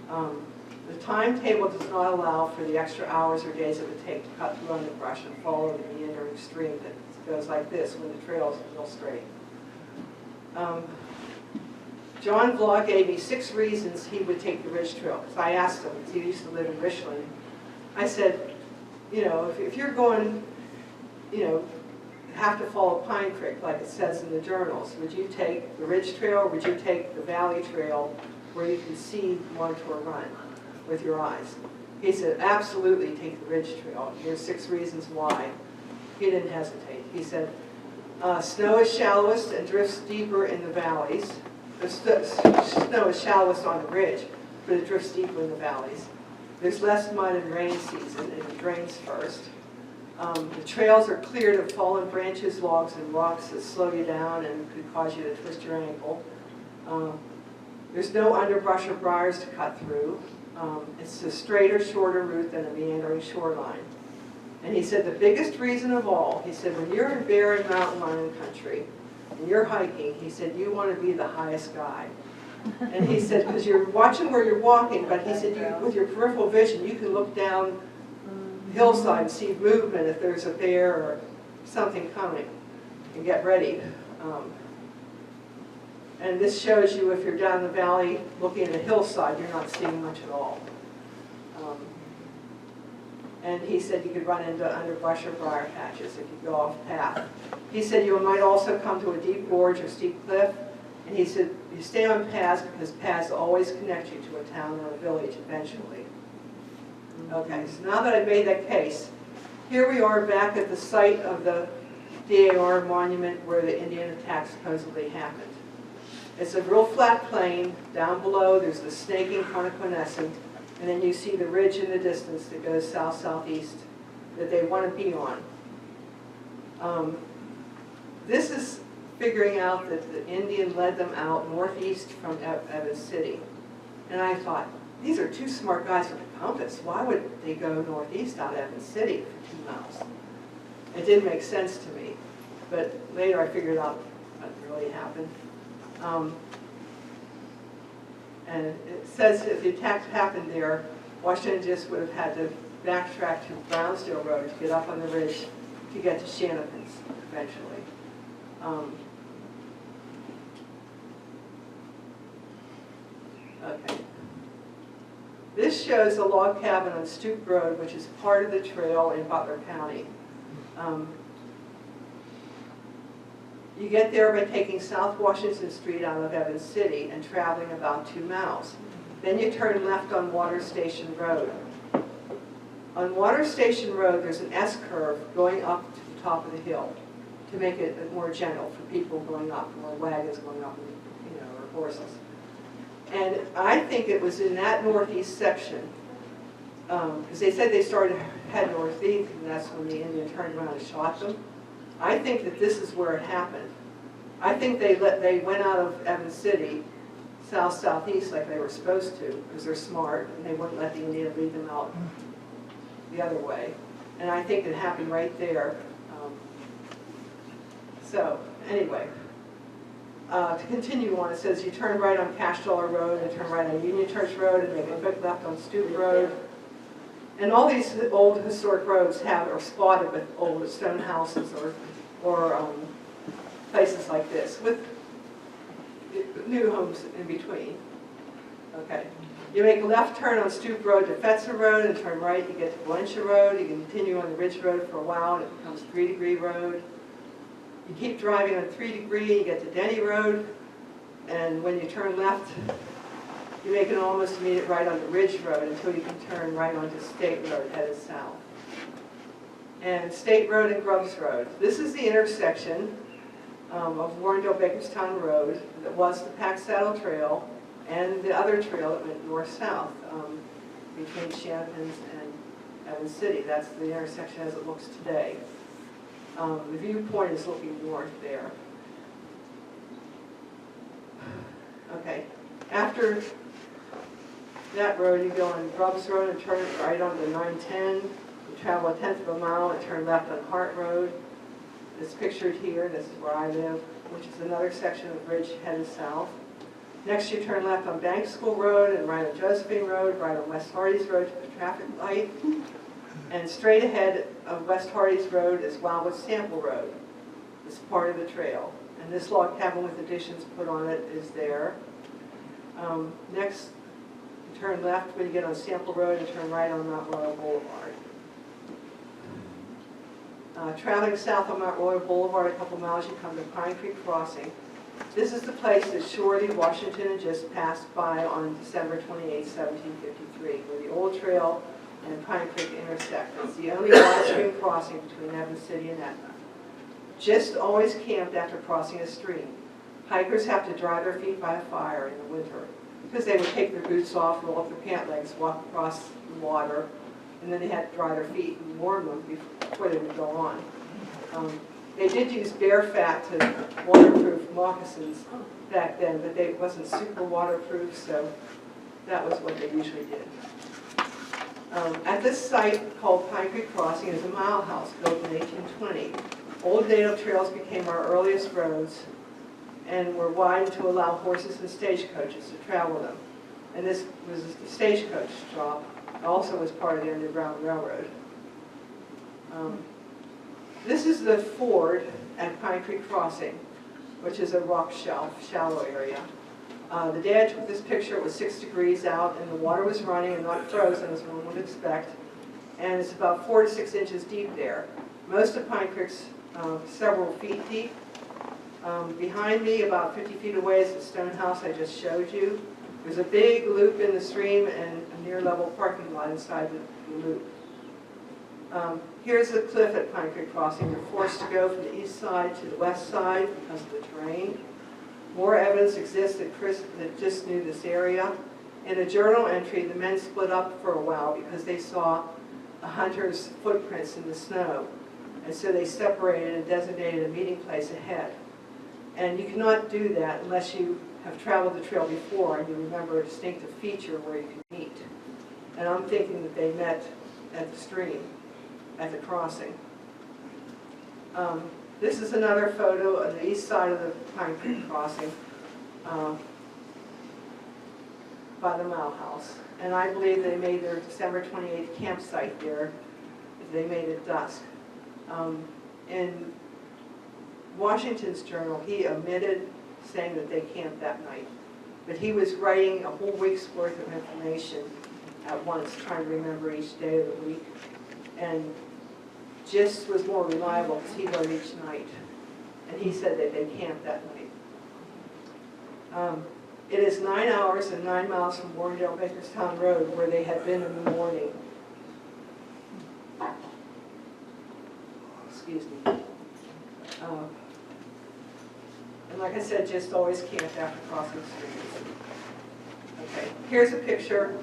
The timetable does not allow for the extra hours or days it would take to cut through underbrush and follow the meandering stream that goes like this when the trail is real straight. John Vlog gave me 6 reasons he would take the Ridge Trail. Because I asked him, because he used to live in Richland. I said, if you're going, have to follow Pine Creek, like it says in the journals, would you take the Ridge Trail, or would you take the Valley Trail where you can see Montour Run with your eyes? He said, absolutely take the Ridge Trail. Here's 6 reasons why. He didn't hesitate. He said, snow is shallowest and drifts deeper in the valleys. The snow is shallowest on the ridge, but it drifts deeper in the valleys. There's less mud in rain season, and it drains first. The trails are cleared of fallen branches, logs, and rocks that slow you down and could cause you to twist your ankle. There's no underbrush or briars to cut through. It's a straighter, shorter route than a meandering shoreline. And he said the biggest reason of all, he said when you're in barren mountain lion country and you're hiking, he said you want to be the highest guy. And he said because you're watching where you're walking, but he said with your peripheral vision you can look down the hillside and see movement if there's a bear or something coming and get ready. And this shows you if you're down the valley looking at a hillside, you're not seeing much at all. And he said you could run into underbrush or briar patches if you go off path. He said you might also come to a deep gorge or steep cliff. And he said you stay on paths because paths always connect you to a town or a village eventually. Okay, so now that I've made that case, here we are back at the site of the DAR monument where the Indian attack supposedly happened. It's a real flat plain. Down below there's the snaking Connoquenessett, and then you see the ridge in the distance that goes south-southeast that they want to be on. This is figuring out that the Indian led them out northeast from Evans City. And I thought, these are 2 smart guys with a compass. Why would they go northeast out of Evans City for 2 miles? It didn't make sense to me, but later I figured out what really happened. And it says if the attack happened there, Washington just would have had to backtrack to Brownsdale Road to get up on the ridge to get to Shanapin's eventually. Okay. This shows a log cabin on Stoop Road, which is part of the trail in Butler County. You get there by taking South Washington Street out of Evans City and traveling about 2 miles. Then you turn left on Water Station Road. On Water Station Road, there's an S-curve going up to the top of the hill to make it more gentle for people going up, or wagons going up, or horses. And I think it was in that northeast section, because they said they started to head northeast, and that's when the Indian turned around and shot them. I think that this is where it happened. I think they went out of Evans City south-southeast like they were supposed to, because they're smart, and they wouldn't let the Indian lead them out the other way. And I think it happened right there. So, anyway. To continue on, it says you turn right on Cash Dollar Road and turn right on Union Church Road and make a quick left on Stoop Road. And all these old historic roads are spotted with old stone houses or places like this with new homes in between. Okay. You make a left turn on Stoop Road to Fetzer Road and turn right, you get to Valencia Road. You continue on the Ridge Road for a while and it becomes 3 Degree Road. You keep driving on 3 Degree, you get to Denny Road, and when you turn left, you make an almost immediate right on the Ridge Road until you can turn right onto State Road headed south. And State Road and Grubbs Road. This is the intersection of Warrendale-Bakerstown Road that was the Pack Saddle Trail and the other trail that went north-south between Shanapin's and Evans City. That's the intersection as it looks today. The viewpoint is looking north there. Okay, after that road, you go on Grubbs Road and turn right onto 910. You travel 1/10 of a mile and turn left on Hart Road. It's pictured here. This is where I live, which is another section of the bridge headed south. Next, you turn left on Bank School Road and right on Josephine Road, right on West Hardy's Road to the traffic light. And straight ahead of West Hardy's Road is Wildwood Sample Road. It's part of the trail. And this log cabin with additions put on it is there. Next, you turn left when you get on Sample Road and turn right on Mount Royal Boulevard. Traveling south on Mount Royal Boulevard a couple miles, you come to Pine Creek Crossing. This is the place that Shorty, Washington, just passed by on December 28, 1753, where the old trail and Pine Creek intersect. It's the only wide-stream crossing between Evans City and Etna. Just always camped after crossing a stream. Hikers have to dry their feet by a fire in the winter because they would take their boots off, roll up their pant legs, walk across the water, and then they had to dry their feet and warm them before they would go on. They did use bear fat to waterproof moccasins back then, but it wasn't super waterproof, so that was what they usually did. At this site called Pine Creek Crossing is a mile house built in 1820. Old native trails became our earliest roads and were widened to allow horses and stagecoaches to travel them. And this was the stagecoach stop. It also was part of the Underground Railroad. This is the ford at Pine Creek Crossing, which is a rock shallow area. The day I took this picture, it was 6 degrees out, and the water was running and not frozen, as one would expect. And it's about 4 to 6 inches deep there. Most of Pine Creek's several feet deep. Behind me, about 50 feet away, is the stone house I just showed you. There's a big loop in the stream and a near-level parking lot inside the loop. Here's the cliff at Pine Creek Crossing. You're forced to go from the east side to the west side because of the terrain. More evidence exists that just knew this area. In a journal entry, the men split up for a while because they saw a hunter's footprints in the snow. And so they separated and designated a meeting place ahead. And you cannot do that unless you have traveled the trail before and you remember a distinctive feature where you can meet. And I'm thinking that they met at the stream, at the crossing. This is another photo on the east side of the Pine Creek crossing by the Mile House. And I believe they made their December 28th campsite there. They made it dusk. In Washington's journal, he omitted saying that they camped that night. But he was writing a whole week's worth of information at once, trying to remember each day of the week. And Gist was more reliable because he wrote each night. And he said that they camped that night. It is 9 hours and 9 miles from Warrendale-Bakerstown Road, where they had been in the morning. Excuse me. And like I said, Gist always camped after crossing streams. Okay, here's a picture.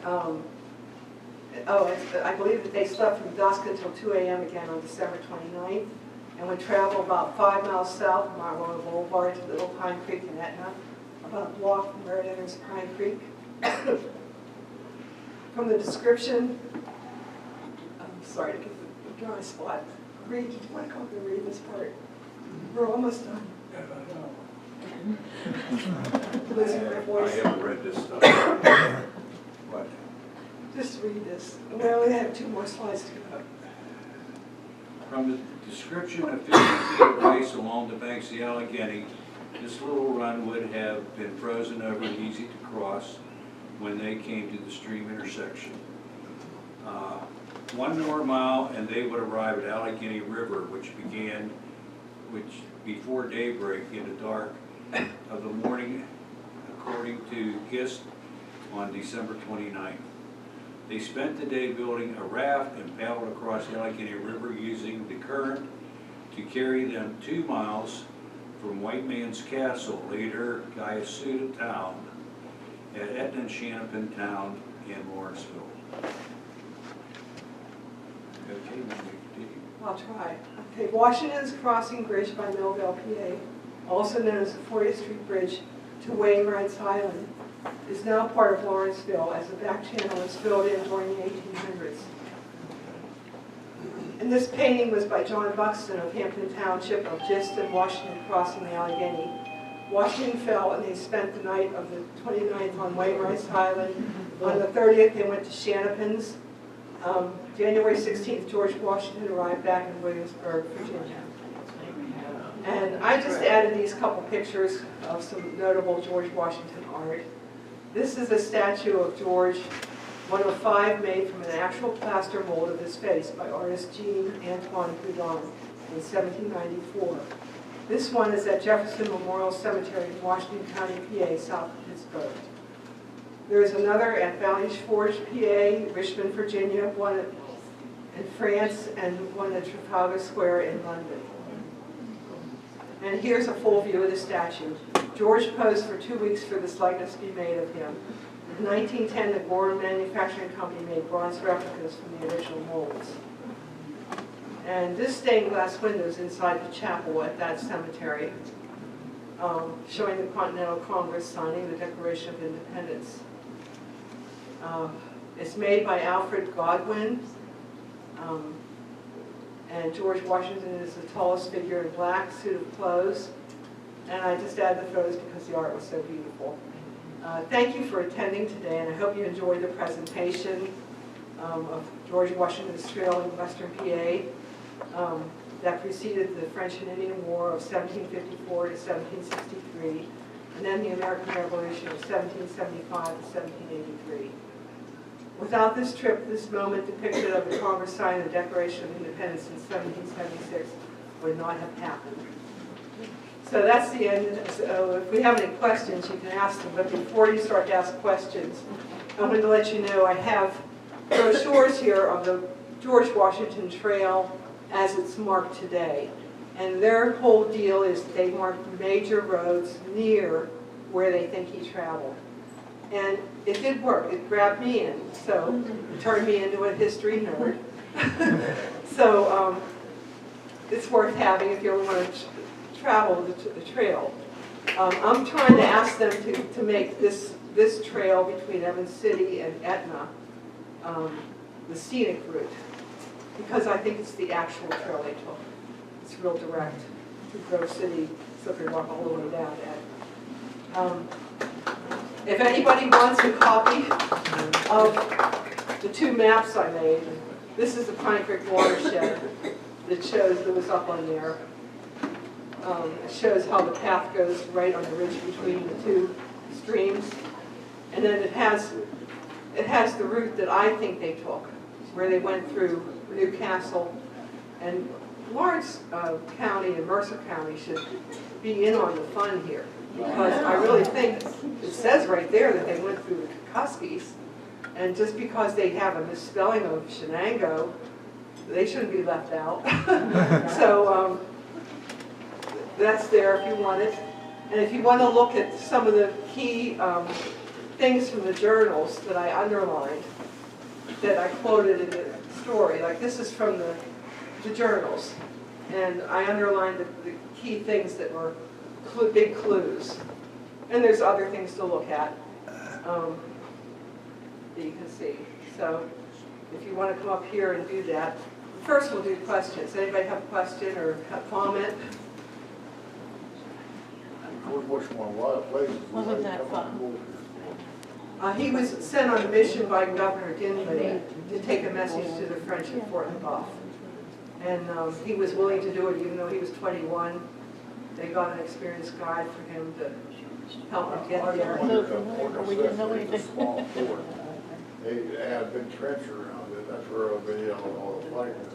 I believe that they slept from dusk until 2 a.m. again on December 29th, and would travel about 5 miles south from Marlboro Boulevard to Little Pine Creek in Etna, about a block from where it enters Pine Creek. From the description, I'm sorry to get the dry spot. Read, do you want to come up and read this part? We're almost done. Losing my I voice. haven't read this stuff. But Just read this. We only have 2 more slides to go. from the description of 50 feet of ice along the banks of the Allegheny, this little run would have been frozen over and easy to cross when they came to the stream intersection. 1 more mile and they would arrive at Allegheny River, which before daybreak in the dark of the morning, according to Gist, on December 29th. They spent the day building a raft and paddled across the Allegheny River using the current to carry them 2 miles from White Man's Castle, later Guyasuta Town, at Etna and Shanapin Town in Lawrenceville. Okay, now we continue. I'll try. Okay, Washington's Crossing Bridge by Millville, PA, also known as the 40th Street Bridge to Wainwright's Island, is now part of Lawrenceville as the back channel was filled in during the 1800s. And this painting was by John Buxton of Hampton Township of Gist and Washington crossing the Allegheny. Washington fell and they spent the night of the 29th on Wainwright's Island. On the 30th they went to Shanapin's. January 16th, George Washington arrived back in Williamsburg, Virginia. And I just added these couple pictures of some notable George Washington art. This is a statue of George, one of 5 made from an actual plaster mold of his face by artist Jean Antoine Houdon in 1794. This one is at Jefferson Memorial Cemetery in Washington County, PA, south of Pittsburgh. There is another at Valley Forge, PA, Richmond, Virginia, one in France, and one at Trafalgar Square in London. And here's a full view of the statue. George posed for 2 weeks for this likeness to be made of him. In 1910, the Gordon Manufacturing Company made bronze replicas from the original molds. And this stained glass windows inside the chapel at that cemetery, showing the Continental Congress signing the Declaration of Independence. It's made by Alfred Godwin, and George Washington is the tallest figure in black suit of clothes. And I just added the photos because the art was so beautiful. Thank you for attending today, and I hope you enjoyed the presentation of George Washington's Trail in Western PA that preceded the French and Indian War of 1754 to 1763, and then the American Revolution of 1775 to 1783. Without this trip, this moment depicted of the Congress signing the Declaration of Independence in 1776 would not have happened. So that's the end. So if we have any questions, you can ask them. But before you start to ask questions, I wanted to let you know I have brochures here of the George Washington Trail as it's marked today. And their whole deal is they mark major roads near where they think he traveled. And it did work. It grabbed me in. So it turned me into a history nerd. So it's worth having if you ever want to travel the trail. I'm trying to ask them to make this trail between Evans City and Etna the scenic route. because I think it's the actual trail they took. It's real direct to Grove City, Slippery Rock all the way down at. If anybody wants a copy of the two maps I made, this is the Pine Creek watershed that shows, that was up on there. It shows how the path goes right on the ridge between the two streams. And then it has the route that I think they took, where they went through Newcastle. And Lawrence County and Mercer County should be in on the fun here. Because I really think, it says right there that they went through the Kuskies. And just because they have a misspelling of Shenango, they shouldn't be left out. So that's there if you want it. And if you want to look at some of the key things from the journals that I underlined, that I quoted in the story, like this is from the journals. And I underlined the key things that were big clues. And there's other things to look at that you can see. So if you want to come up here and do that, first we'll do questions. Anybody have a question or a comment? George Washington went a lot of places. Wasn't that fun? He was sent on a mission by Governor Dinwiddie to take a message to the French at Fort LaBeouf. And he was willing to do it even though he was 21. They got an experienced guide for him to help him get there. We didn't know anything. Small fort. They had a big trench around it. That's where all the fighting was.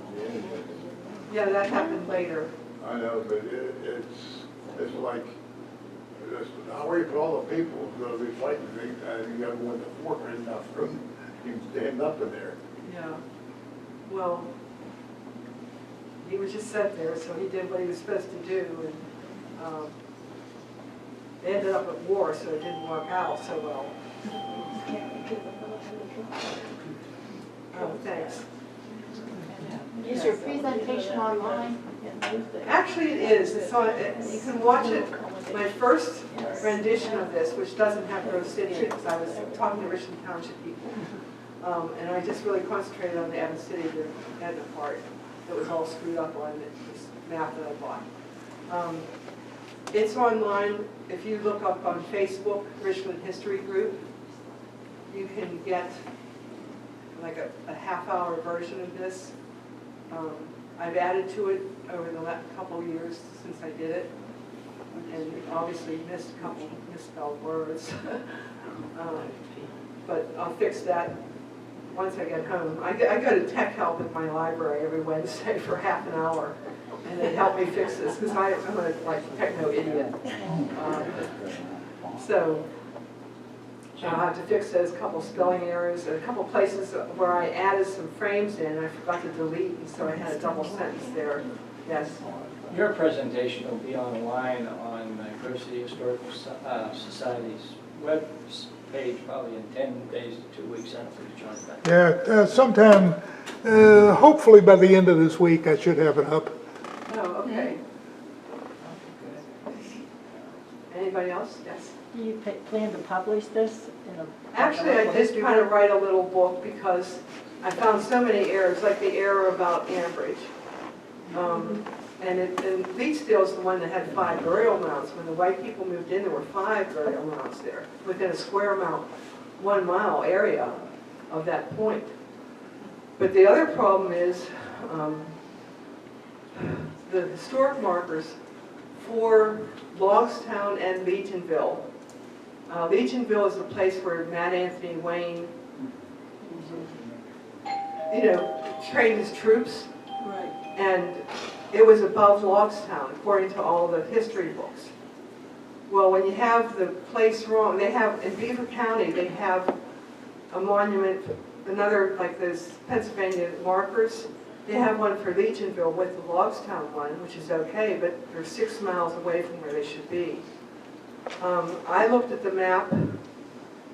Yeah, that happened later. I know, but it's like, now where you put all the people who's going to be fighting, you got to go in the fort, there's enough room, you can stand up in there. Yeah. Well, he was just sent there, so he did what he was supposed to do. And they ended up at war, so it didn't work out so well. Oh, thanks. Is your presentation online? Actually, it is. It's on, you can watch it. My first rendition of this, which doesn't have Grove City in it, because I was talking to Richland Township people. And I just really concentrated on the Evans City, the Edna part that was all screwed up on this map that I bought. It's online. If you look up on Facebook, Richland History Group, you can get like a half-hour version of this. I've added to it over the last couple of years since I did it, and obviously missed a couple misspelled words. But I'll fix that once I get home. I go to tech help at my library every Wednesday for half an hour, and they help me fix this because I'm a techno idiot. So I'll have to fix those couple spelling errors, and a couple places where I added some frames in, I forgot to delete, and so I had a double sentence there. Yes. Your presentation will be online on Grove City Historical Society's web page probably in 10 days to 2 weeks. I don't think it's on that. Yeah, sometime, hopefully by the end of this week, I should have it up. Oh, okay. Anybody else? Yes. Do you plan to publish this in a? Actually, I did kind of write a little book because I found so many errors, like the error about Ambridge. And Leedsdale's the one that had 5 burial mounds. When the white people moved in, there were 5 burial mounds there within a square mile, 1 mile area of that point. But the other problem is the historic markers for Logstown and Legionville. Legionville is the place where Matt Anthony Wayne, trained his troops. Right. And it was above Logstown, according to all the history books. Well, when you have the place wrong, they have, in Beaver County, they have a monument, another, like those Pennsylvania markers, they have one for Legionville with the Logstown one, which is okay, but they're 6 miles away from where they should be. I looked at the map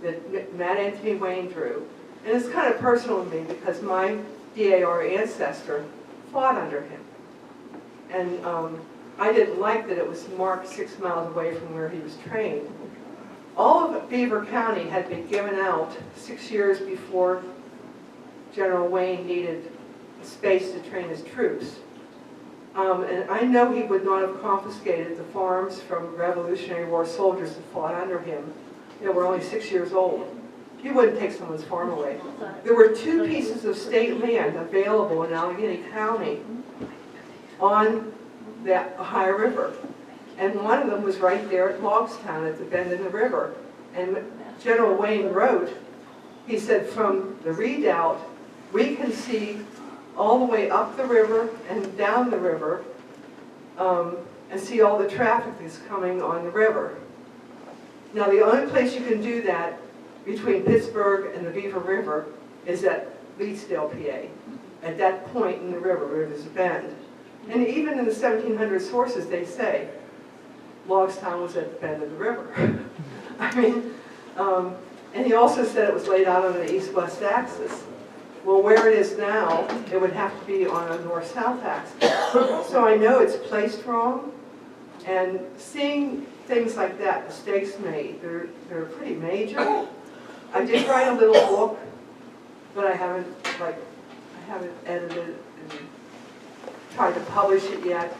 that Matt Anthony Wayne drew, and it's kind of personal to me because my DAR ancestor fought under him. And I didn't like that it was marked 6 miles away from where he was trained. All of Beaver County had been given out 6 years before General Wayne needed space to train his troops. And I know he would not have confiscated the farms from Revolutionary War soldiers that fought under him that were only 6 years old. He wouldn't take someone's farm away. There were 2 pieces of state land available in Allegheny County on the Ohio River. And one of them was right there at Logstown at the bend in the river. And General Wayne wrote, he said, from the redoubt, we can see all the way up the river and down the river and see all the traffic that's coming on the river. Now, the only place you can do that between Pittsburgh and the Beaver River is at Leedsdale, PA, at that point in the river where there's a bend. And even in the 1700 sources, they say Logstown was at the bend of the river. I mean, and he also said it was laid out on an east-west axis. Well, where it is now, it would have to be on a north-south axis. So I know it's placed wrong, and seeing things like that, mistakes made, they're pretty major. I did write a little book, but I haven't edited it and tried to publish it yet.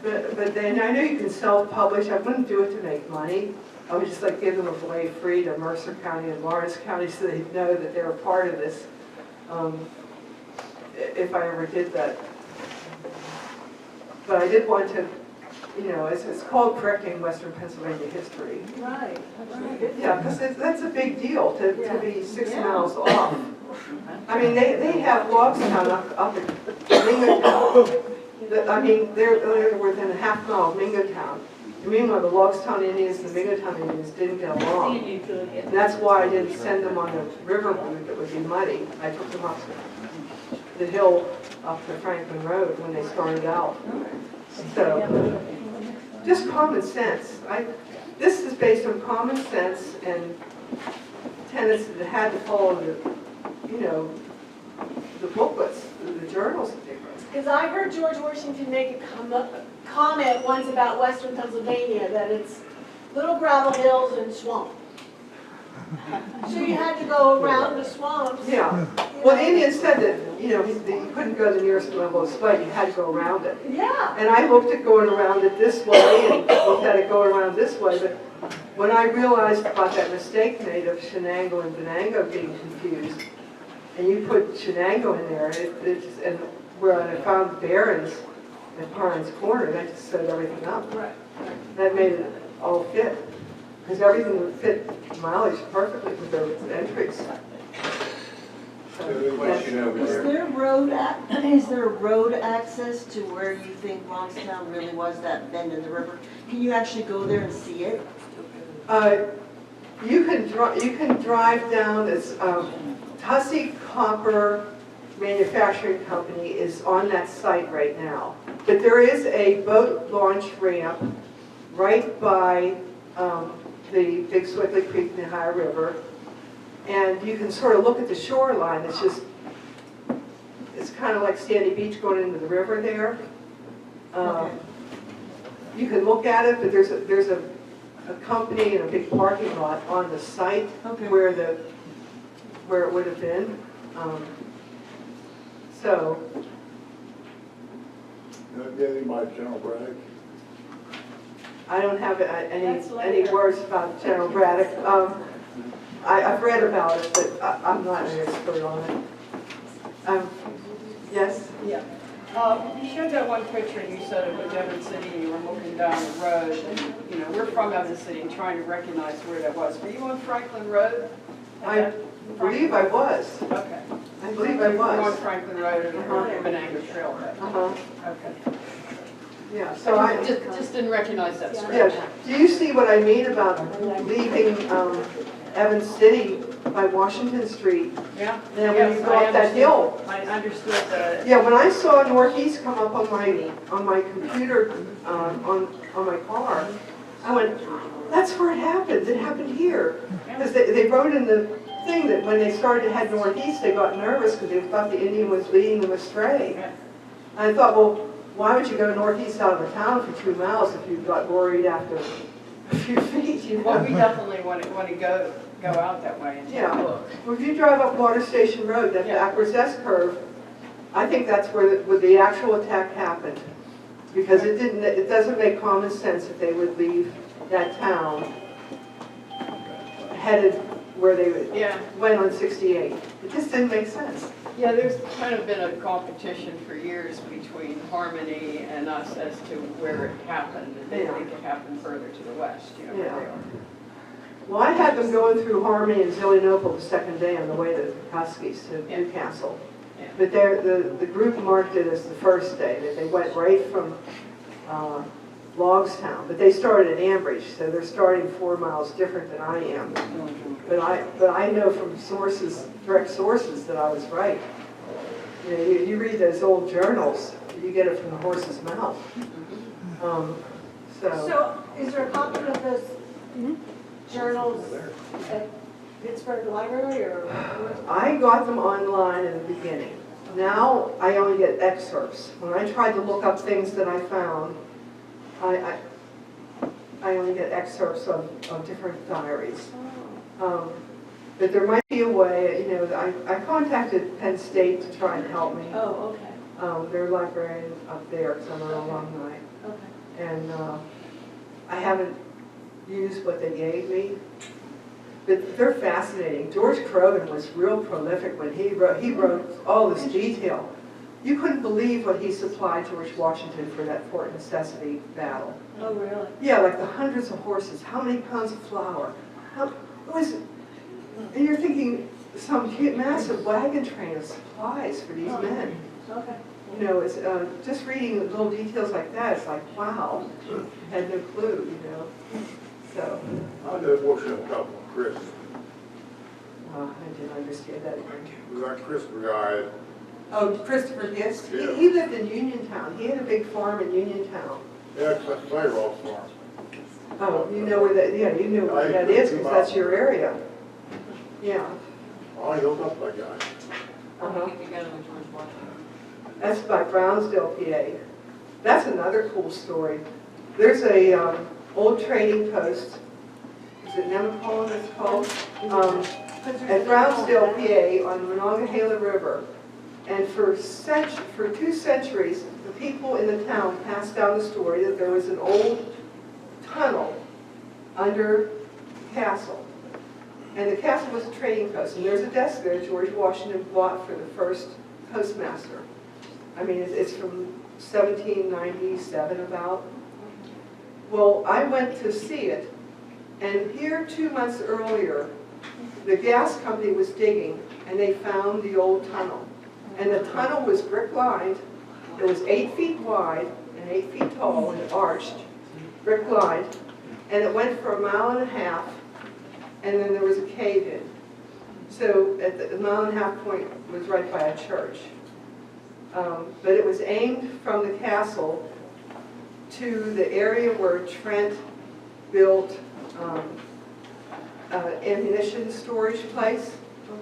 But then I know you can self-publish. I wouldn't do it to make money. I would just like give them away free to Mercer County and Lawrence County so they know that they're a part of this. If I ever did that. But I did want to, you know, it's called Correcting Western Pennsylvania History. Right. Yeah, because that's a big deal to be 6 miles off. I mean, they have Logstown up in Mingotown. I mean, they're within a half mile of Mingotown. And meanwhile, the Logstown Indians and the Mingotown Indians didn't get along. And that's why I didn't send them on the river route that would be muddy. I took them up the hill up to Franklin Road when they started out. So, just common sense. This is based on common sense and tenets that had to follow the, you know, the booklets, the journals that they wrote. Because I heard George Washington make a comment once about Western Pennsylvania, that it's little gravel hills and swamp. So you had to go around the swamps. Yeah. Well, the Indians said that, you know, you couldn't go to the nearest level of spite, you had to go around it. Yeah. And I looked at going around it this way and looked at it going around this way, but when I realized about that mistake made of Shenango and Venango being confused, and you put Shenango in there, and where I found the Barrens at Pines Corner, that just set everything up. Right. That made it all fit. Because everything would fit mileage perfectly with the entries. Question over Is there road access to where you think Logstown really was, that bend in the river? Can you actually go there and see it? You can drive down this Hussey Copper Manufacturing Company is on that site right now. But there is a boat launch ramp right by the Big Swiftly Creek in the Ohio River. And you can sort of look at the shoreline. It's kind of like Sandy Beach going into the river there. Okay. You can look at it, but there's a company and a big parking lot on the site where it would have been. So. Anything by General Braddock? I don't have any words about General Braddock. I've read about it, but I'm not an expert on it. Yes? Yeah. You showed that one picture and you said it was Evans City and you were looking down the road. And, you know, we're from Evans City and trying to recognize where that was. Were you on Franklin Road? I believe I was. Okay. I believe I You were on was. Franklin Road and Venango Trail. Okay. Yeah, so I just didn't recognize that street. yeah. Do you see what I mean about leaving Evans City by Washington Street? Yeah. And when you go up that hill. I understood that. Yeah, when I saw Northeast come up on my computer on my car, I went, that's where it happened. It happened here. Because they wrote in the thing that when they started to head northeast, they got nervous because they thought the Indian was leading them astray. Yeah. And I thought, well, why would you go northeast out of the town for 2 miles if you got worried after a few feet? You know? Well, we definitely want to go out that way and take a Yeah. look. Well, if you drive up Water Station Road, that Yeah. backwards S curve, I think that's where the actual attack happened. Because it doesn't make common sense that they would leave that town headed where they Yeah. went on 68. It just didn't make sense. Yeah, there's kind of been a competition for years between Harmony and us as to where it happened. And they think it happened further to the west, you know, where they are. Well, I had them going through Harmony and Zillionople the second day on the way to Huskies to Newcastle. Yeah. But the group marked it as the first day, that they went right from Logstown. But they started at Ambridge, so they're starting 4 miles different than I am. But I know from sources, direct sources, that I was right. You know, you read those old journals, you get it from the horse's mouth. So is there a copy of those journals at Pittsburgh Library or? I got them online in the beginning. Now I only get excerpts. When I tried to look up things that I found, I only get excerpts of different diaries. But there might be a way, you know, I contacted Penn State to try and help me. Oh, okay. Their librarian up there, because I'm an alumni. Okay. And I haven't used what they gave me. But they're fascinating. George Croghan was real prolific when he wrote all this detail. You couldn't believe what he supplied George Washington for that Fort Necessity battle. Oh, really? Yeah, like the hundreds of horses, how many pounds of flour. And you're thinking some massive wagon train of supplies for these men. Okay. You know, it's just reading little details like that, it's like, wow, had no clue, you know. So, I did Washington couple, Chris. I didn't understand that. That Christopher guy, Oh, Christopher, yes, Yeah. he lived in Uniontown. He had a big farm in Uniontown. yeah, it's that Cyril farm. Oh, you know where that, yeah, you know where that is, because that's your area. Yeah. Oh, I looked up that guy. Uh-huh. Together with George Washington. That's by Brownsville, PA. That's another cool story. There's a old trading post. Is it Nemacolin it's called? At Brownsville, PA, on the Monongahela River. And for 2 centuries, the people in the town passed down the story that there was an old tunnel under the castle. And the castle was a trading post. And there's a desk there George Washington bought for the first postmaster. I mean, it's from 1797 about. Well, I went to see it. And here, 2 months earlier, the gas company was digging, and they found the old tunnel. And the tunnel was brick-lined. It was 8 feet wide and 8 feet tall and arched, brick-lined. And it went for 1.5 miles, and then there was a cave-in. So at the 1.5 mile point was right by a church. But it was aimed from the castle to the area where Trent built ammunition storage place.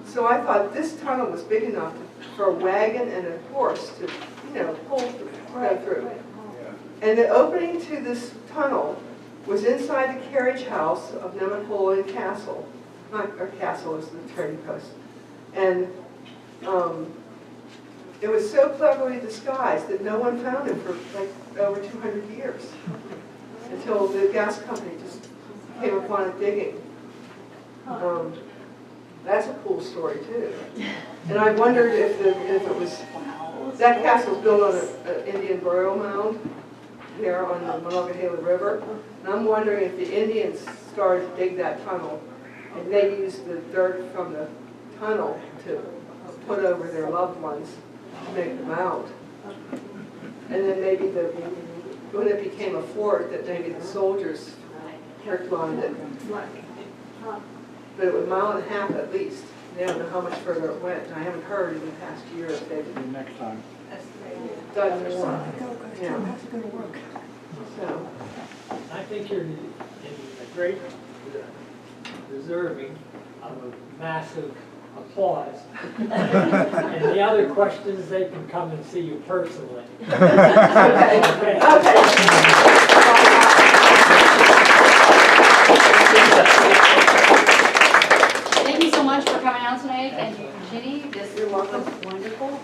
So I thought this tunnel was big enough for a wagon and a horse to, you know, pull through. And the opening to this tunnel was inside the carriage house of Nemacolin Castle. Not a castle, it's the trading post. And it was so cleverly disguised that no one found it for like over 200 years. Until the gas company just came upon it digging. That's a cool story too. And I wondered if it was, that castle was built on an Indian burial mound here on the Monongahela River. And I'm wondering if the Indians started to dig that tunnel and they used the dirt from the tunnel to put over their loved ones to make the mound. And then maybe when it became a fort, that maybe the soldiers brick-lined it. But it was 1.5 miles at least. They don't know how much further it went. I haven't heard in the past year if they've Next time. done more. Yeah. So, I think you're in a great deserving of a massive applause. And the other questions, they can come and see you personally. okay. Thank you so much for coming out tonight, and Ginny, this You're welcome. was wonderful.